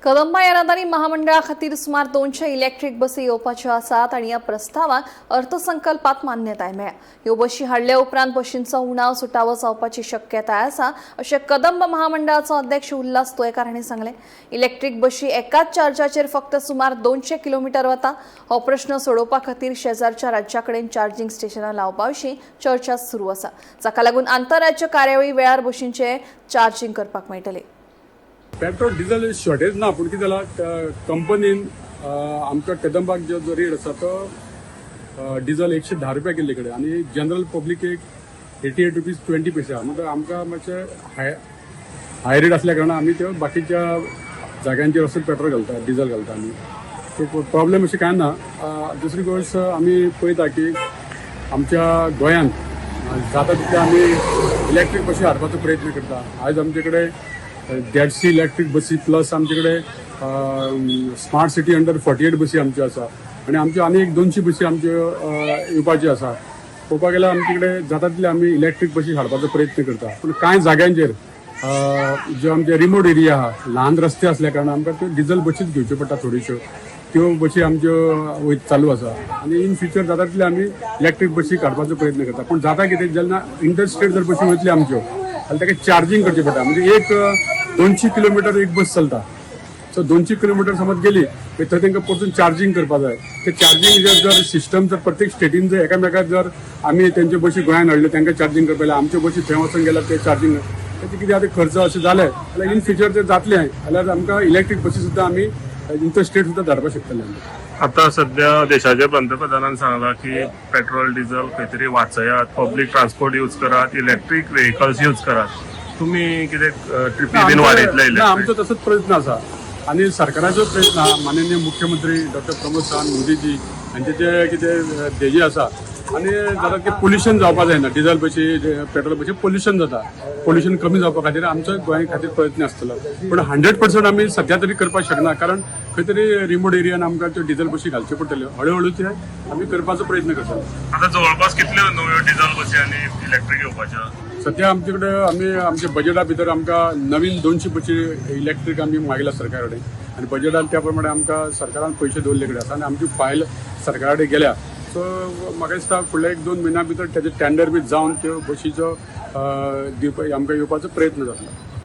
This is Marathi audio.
कदंबा येरादारी महामंडळा खातीर सुमार 200 इलेक्ट्रिक बसी येवपाच्यो आसात आनी ह्या प्रस्तावाक अर्थसंकल्पात मान्यताय मेळ्ळ्या। ह्यो बसी हाडले उपरांत बसींचो उणाव सुटावो जावपाची शक्यताय आसा अशें कदंबा महामंडळाचो अध्यक्ष उल्हास तोयकार हांणी सांगलें। इलेक्ट्रिक बसी एकाच चार्जाचेर फक्त सुमार 200 किलोमीटर वता। हो प्रश्न सोडोवपा खातीर शेजारच्या राज्यां कडेन चार्जिंग स्टेशनां लावपा विशीं चर्चा सुरू आसा, जाका लागून आंतरराज्य कार्यावळी वेळार बसींचे चार्जिंग करपाक मेळटले। पेट्रोल डिझेल शॉर्टेज ना, पूण कितें जालां कंपनीन आमकां कदंबाक जो रेट आसा तो डिझेल 110 रुपया केल्ले कडेन आनी जनरल पब्लिकेक 88 रुपीज 20 पैसे म्हणजे आमकां मातशें हाय रेट असल्या कारणान आमी त्यो बाकीच्या जाग्यांचेर वचून पेट्रोल घालता, डिझेल घालता आमी। सो प्रॉब्लेम अशें कांय ना। दुसरी गोष्ट आमी पळयता की आमच्या गोंयांत जाता तितले आमी इलेक्ट्रीक बसी हाडपाचो प्रयत्न करता। आयज आमचे कडेन 150 इलेक्ट्रिक बसी प्लस आमचे कडेन स्मार्ट सिटी अंडर 48 बसी आमच्यो आसा आनी आमच्यो आनी एक 200 बसी आमच्यो येवपाच्यो आसा। पळोवपाक गेल्यार आमचे कडेन जाता तितले आमी इलेक्ट्रीक बसी हाडपाचो प्रयत्न करता, पूण कांय जाग्यांचेर ज्यो आमचे रिमोट एरिया आहा, ल्हान रस्ते असल्या कारणान आमकां त्यो डिझेल बसीच घेवच्यो पडटा थोड्योश्यो। त्यो बसी आमच्यो चालू आसा आनी इन फ्युचर जाता तितले आमी इलेक्ट्रीक बसी काडपाचो प्रयत्न करता। पूण जाता कितें जेन्ना इंटरस्टेट जर बसी वयतल्यो आमच्यो जाल्यार ताका चार्जिंग करचें पडटा। म्हणजे एक 200 किलोमीटर एक बस चलता। सो 200 किलोमीटर समज गेली थंय तांकां परतून चार्जिंग करपा जाय। ते चार्जिंग जर सिस्टम जर प्रत्येक स्टेटीन जर एकामेकाक जर आमी तेंच्यो बसी गोंयांत हाडल्यो तांकां चार्जिंग करपा जाल्यार आमच्यो बसी थंय वचून गेल्यार ते चार्जिंग ताचे कितें आतां खर्च अशें जाले जाल्यार इन फ्युचर जर जातलें जाल्यार आमकां इलेक्ट्रीक बसी सुद्दां आमी इंटरस्टेट सुद्दां धाडपाक शकतले। आता सध्या देशाच्या पंतप्रधानान सांगला की पेट्रोल डिझेल खंय तरी वाचयात, पब्लिक ट्रान्सपोर्ट यूज करात, इलेक्ट्रिक व्हेकल्स यूज करात। तुम्ही कितें ट्रिपी बीन वाडयतले? आमचो तसोच प्रयत्न आसा आनी सरकाराचो प्रयत्न आहा। माननीय मुख्यमंत्री डॉक्टर प्रमोद सावंत मोदीजी हांचे जे कितें ध्येय आसा आनी जाता की पोल्युशन जावपा जायना। डिझेल बसी पेट्रोल बसी पोल्युशन जाता, पोल्युशन कमी जावपा खातीर आमचो गोंया खातीर प्रयत्न आसतलो। पूण 100% आमी सध्या तरी करपाक शकना, कारण खंय तरी रिमोट एरियान आमकां त्यो डिझेल बसी घालच्यो पडटल्यो। हळूहळू ते आमी करपाचो प्रयत्न करता। आता जवळपास कितल्यो नव्यो डिझेल बसी आनी इलेक्ट्रीक येवपाच्यो? सध्या आमचे कडेन आमी आमच्या बजेटा भितर आमकां नवीन 200 बसी इलेक्ट्रीक आमी मागल्या सरकारा कडेन आनी बजेटान त्या प्रमाणे आमकां सरकारान पयशे दवरले कडेन आसा आनी आमची फायल सरकारा कडेन गेल्या। सो म्हाका दिसता फुडल्या 1-2 म्हयन्या भितर तेजे टेंडर बी जावन त्यो बसीचो आमकां येवपाचो प्रयत्न जातलो।